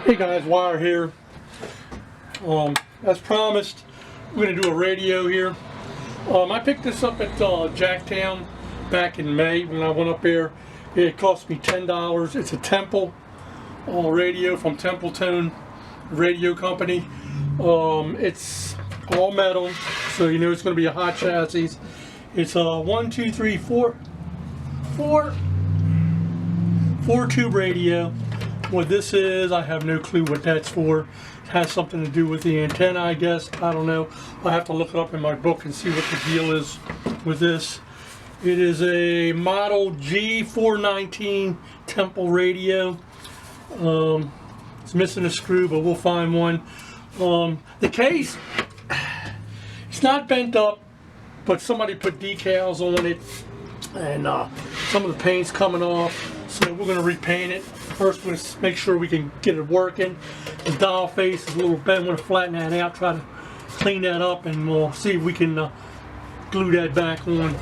Hey guys, Wire here. As promised, we're going to do a radio here. I picked this up at Jacktown back in May when I went up there. It cost me $10. It's a Temple radio from Templetone Radio Company. It's all metal, so you know it's going to be a hot chassis. It's a 4 tube radio. What this is, I have no clue what that's for. It has something to do with the antenna, I guess. I don't know. I'll have to look it up in my book and see what the deal is with this. It is a model G419 Temple radio. It's missing a screw, but we'll find one. The case, it's not bent up, but somebody put decals on it, and some of the paint's coming off. So we're going to repaint it. First, we're going to make sure we can get it working. The dial face is a little bent. We're going to flatten that out, try to clean that up, and we'll see if we can glue that back on.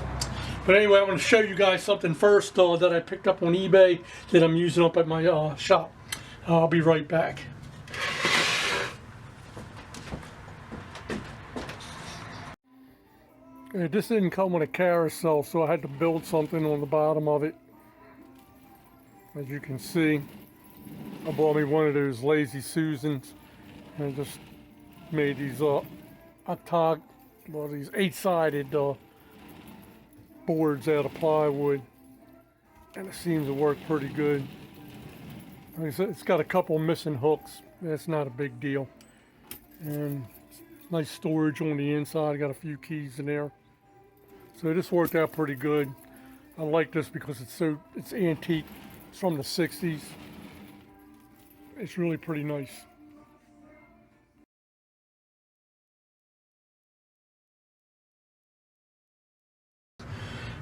But anyway, I'm going to show you guys something first that I picked up on eBay that I'm using up at my shop. I'll be right back. This didn't come with a carousel, so I had to build something on the bottom of it. As you can see, I bought me one of those Lazy Susans and just made these these 8-sided boards out of plywood, and it seems to work pretty good. Like I said, it's got a couple missing hooks. That's not a big deal, and nice storage on the inside. I got a few keys in there, so this worked out pretty good. I like this because it's antique. It's from the 60s. It's really pretty nice.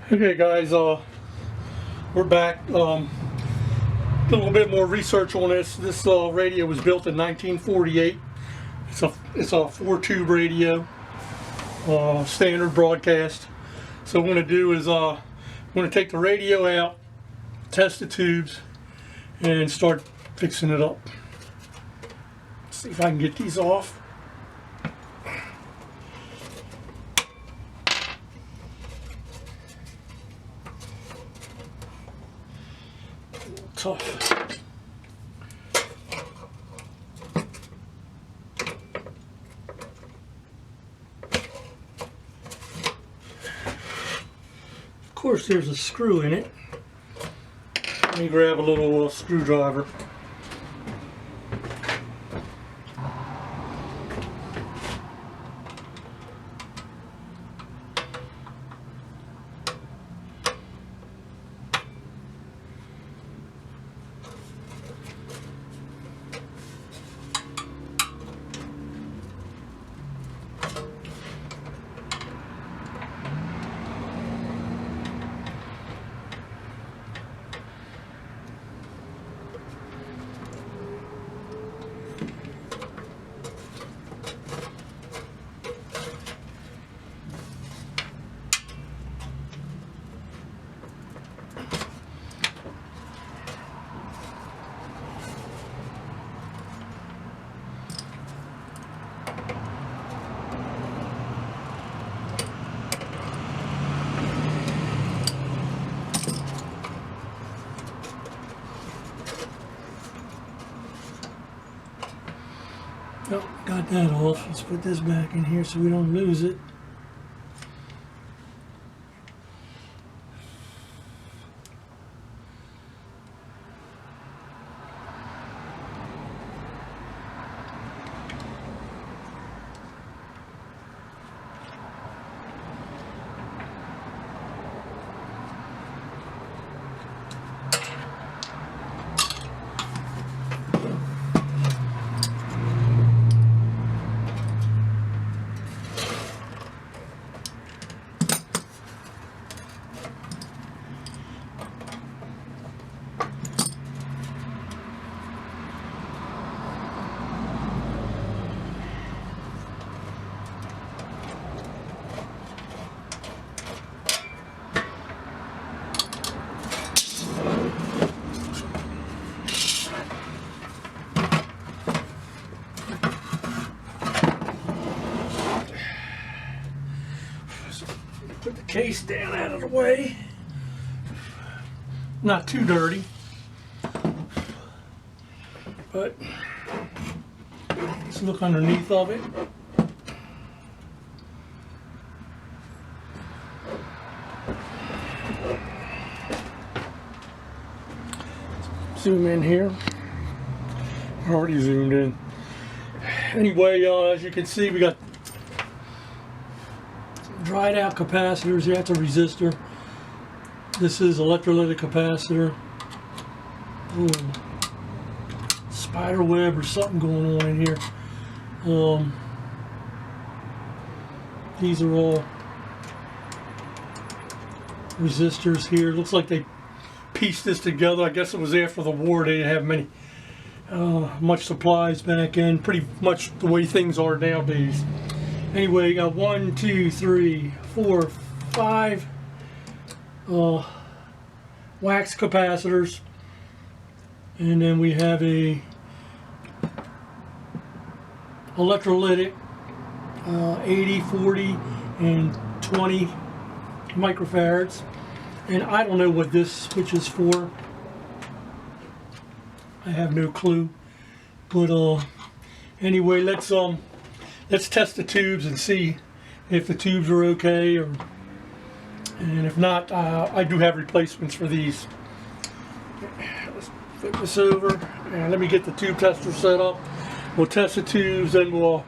Okay guys, we're back. Did a little bit more research on this. This radio was built in 1948. It's a 4-tube radio, standard broadcast. So what we're going to do is we're going to take the radio out, test the tubes, and start fixing it up. Let's see if I can get these off. Tough. Of course, there's a screw in it. Let me grab a little screwdriver. Oh, got that off. Let's put this back in here so we don't lose it. case down out of the way. Not too dirty, but let's look underneath of it. Zoom in here. Already zoomed in. Anyway, as you can see, we got dried out capacitors. That's a resistor. This is electrolytic capacitor. Ooh. Spider web or something going on in here. These are all resistors here. Looks like they pieced this together. I guess it was after the war. They didn't have many much supplies back in. Pretty much the way things are nowadays. Anyway, you got 1, 2, 3, 4, 5 wax capacitors, and then we have a electrolytic 80, 40, and 20 microfarads. And I don't know what this switch is for. I have no clue. But anyway, let's test the tubes and see if the tubes are okay, and if not, I do have replacements for these. Let's flip this over and let me get the tube tester set up. We'll test the tubes and we'll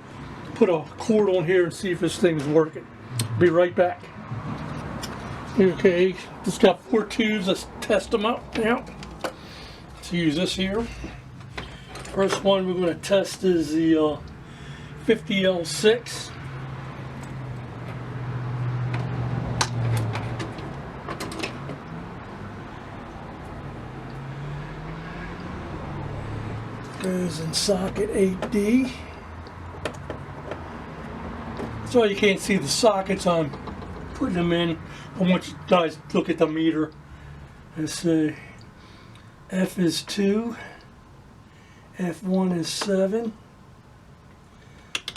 put a cord on here and see if this thing is working. Be right back. Okay, just got 4 tubes. Let's test them out now. Let's use this here. First one we're going to test is the 50L6. Goes in socket 8D. So you can't see the sockets I'm putting them in. I want you guys to look at the meter. Let's say F is 2, F1 is 7.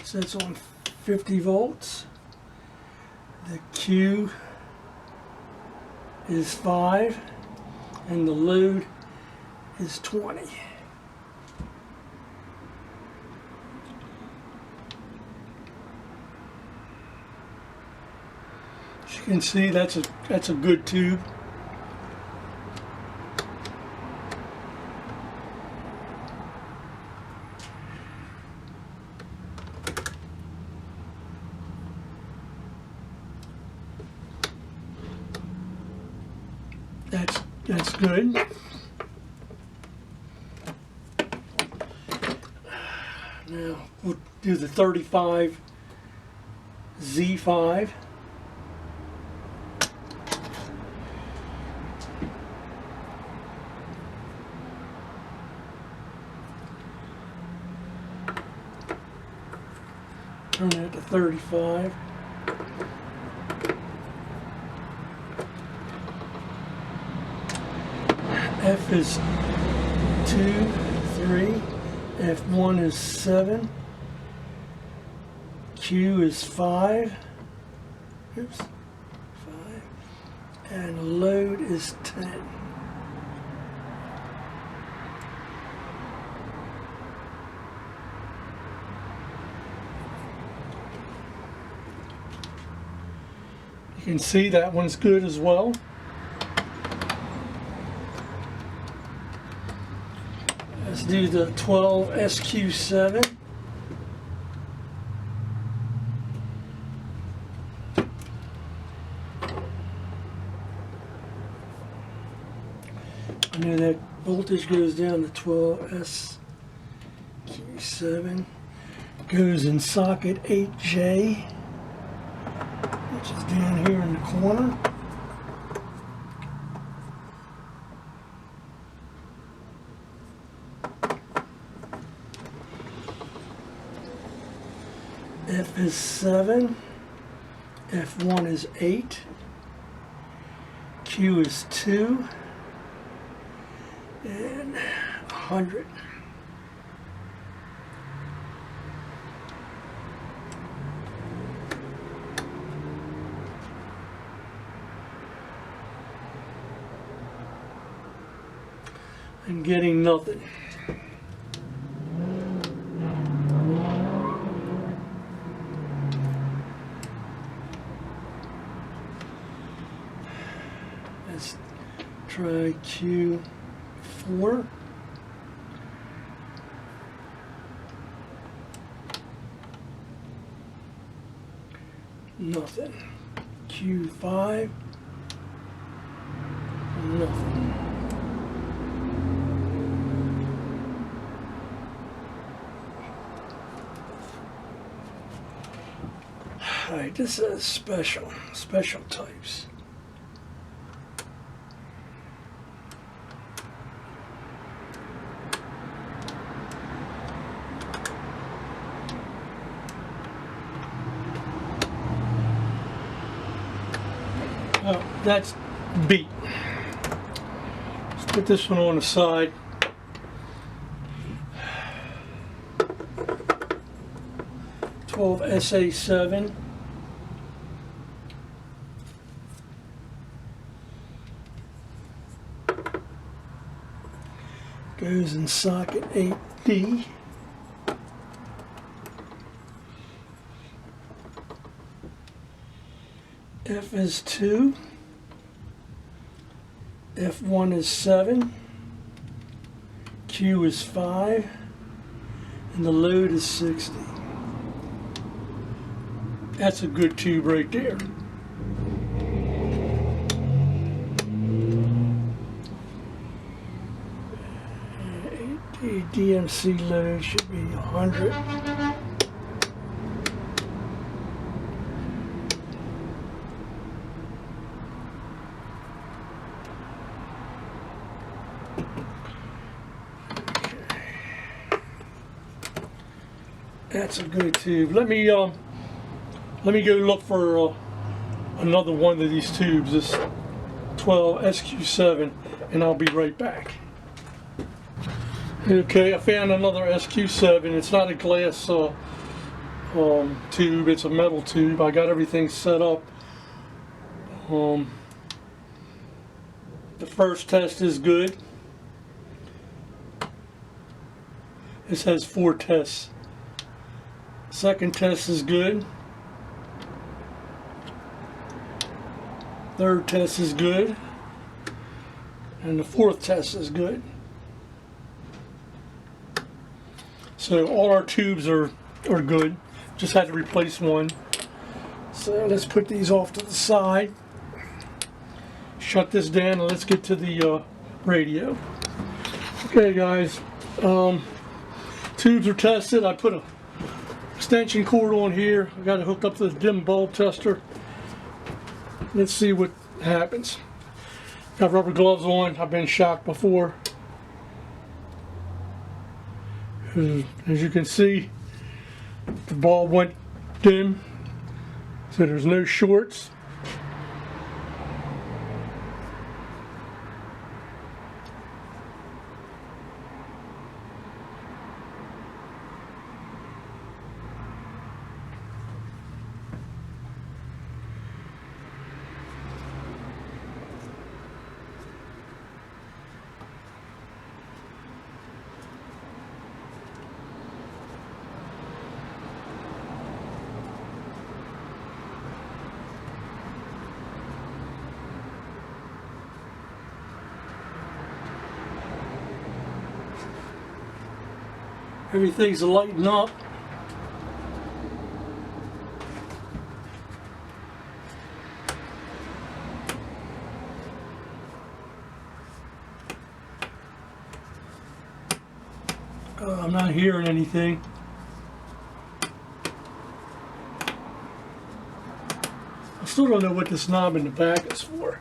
So that's on 50 volts. The Q is 5 and the load is 20. As you can see, that's a good tube. That's good. Now we'll do the 35 Z5. Turn that to 35. F is 2, 3, F1 is 7, Q is 5, oops, 5, and the load is 10. You can see that one's good as well. Let's do the 12 SQ7. I know that voltage goes down to 12 SQ7. Goes in socket 8J, which is down here in the corner. F is 7, F1 is 8, Q is 2, and 100. and getting nothing. Let's try Q4. Nothing. Q5. Nothing. Alright, this is special types. Oh, that's B. Let's put this one on the side. SA7. Goes in socket 8D. F is 2. F1 is 7. Q is 5. And the load is 60. That's a good tube right there. The DMC load should be 100. That's a good tube. Let me go look for another one of these tubes, this 12 SQ7, and I'll be right back. Okay, I found another SQ7. It's not a glass tube, it's a metal tube. I got everything set up. The first test is good. This has 4 tests. Second test is good. Third test is good. And the fourth test is good. So all our tubes are good. Just had to replace one. So let's put these off to the side. Shut this down and let's get to the radio. Okay guys, tubes are tested. I put a extension cord on here. I got it hooked up to the dim bulb tester. Let's see what happens. Got rubber gloves on. I've been shocked before. As you can see, the bulb went dim, so there's no shorts. Everything's lighting up. I'm not hearing anything. I still don't know what this knob in the back is for.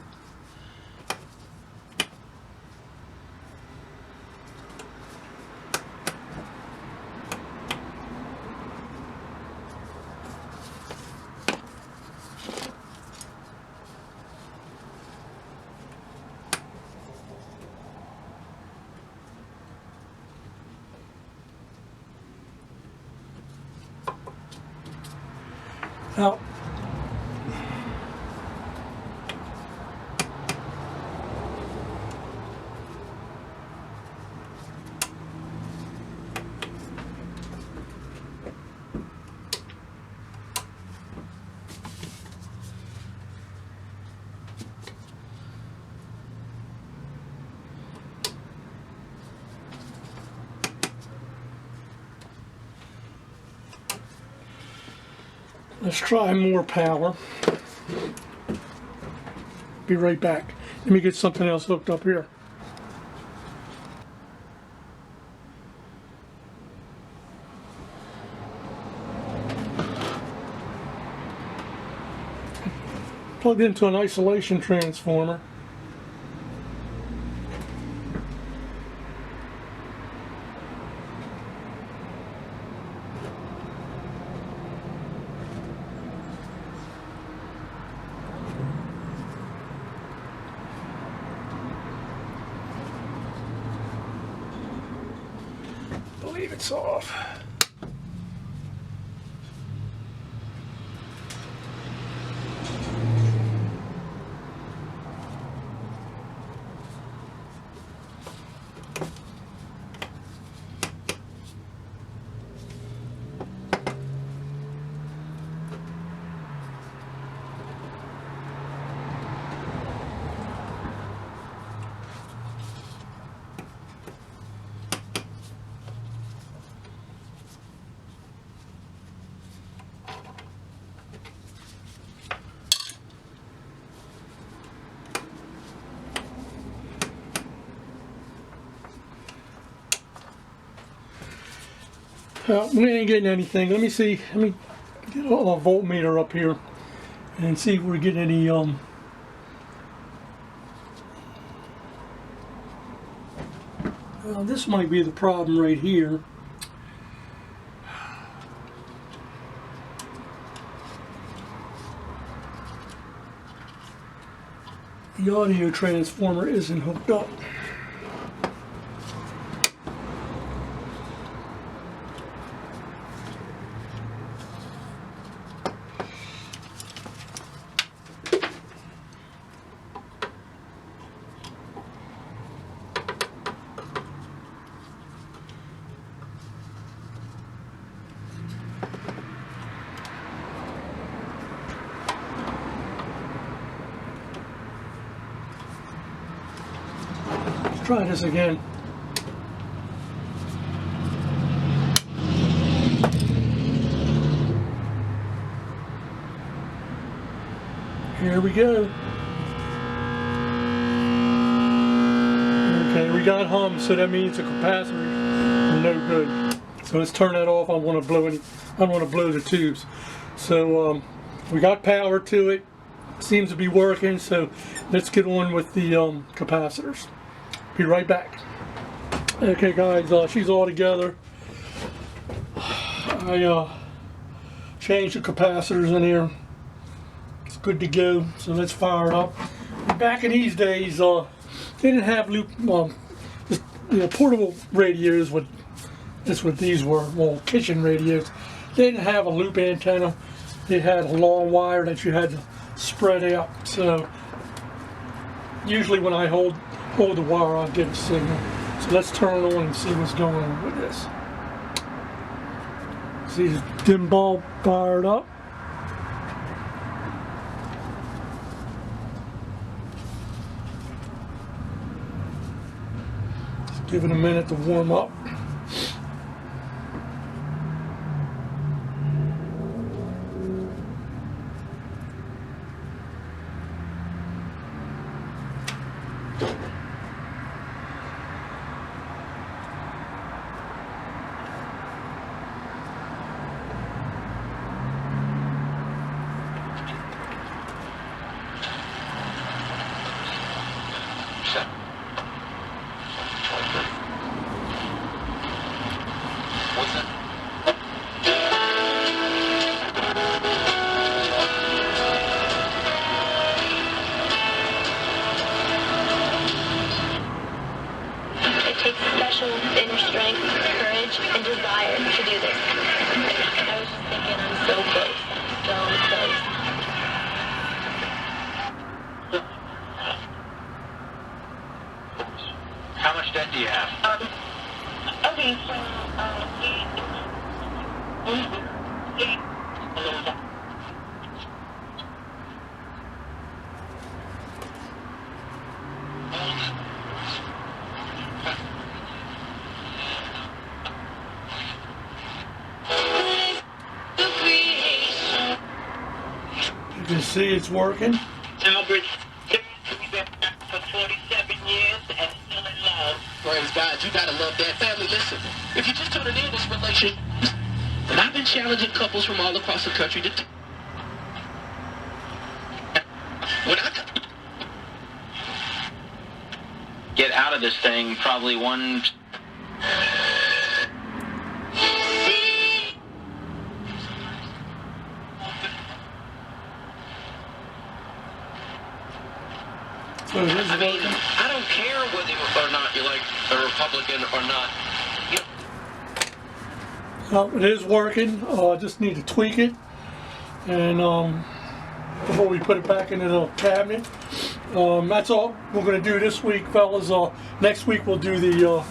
Now, Let's try more power. Be right back. Let me get something else hooked up here. Plugged into an isolation transformer. I believe it's off. We ain't getting anything. Let me see. Let me get a voltmeter up here and see if we're getting any this might be the problem right here. The audio transformer isn't hooked up. Try this again. Here we go. Okay, we got hum, so that means the capacitors are no good. So let's turn that off. I don't want to blow the tubes. So we got power to it. Seems to be working. So let's get on with the capacitors. Be right back. Okay guys, she's all together. I changed the capacitors in here. It's good to go, so let's fire it up. Back in these days, they didn't have loop, just, portable radios. That's what these were, well, kitchen radios. They didn't have a loop antenna. They had a long wire that you had to spread out. So usually when I hold the wire, I'll get a signal. So let's turn it on and see what's going on with this. See the dim bulb fired up. Just give it a minute to warm up. Inner strength, courage, and desire to do this. I was just thinking, I'm so close. I'm so close. How much debt do you have? Okay, so, See, it's working. Albert, we've been married for 47 years and still in love. Praise God, you gotta love that family. Listen, if you just tuning in this relationship, and I've been challenging couples from all across the country to when I Get out of this thing probably one. So it is I mean, working. I don't care whether or not you're like a Republican or not. It is working. I just need to tweak it, and before we put it back into the cabinet. That's all we're going to do this week, fellas. Next week we'll do the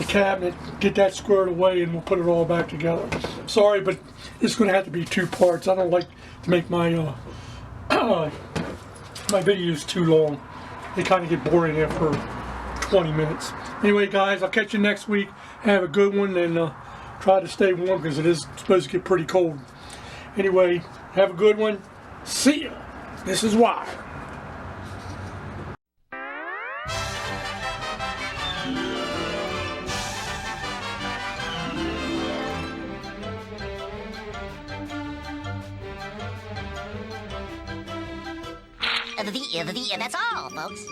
cabinet, get that squared away, and we'll put it all back together. Sorry, but it's going to have to be 2 parts. I don't like to make my my videos too long. They kind of get boring after 20 minutes. Anyway, guys, I'll catch you next week. Have a good one, and try to stay warm because it is supposed to get pretty cold. Anyway, have a good one. See ya. This is why. That's all, folks.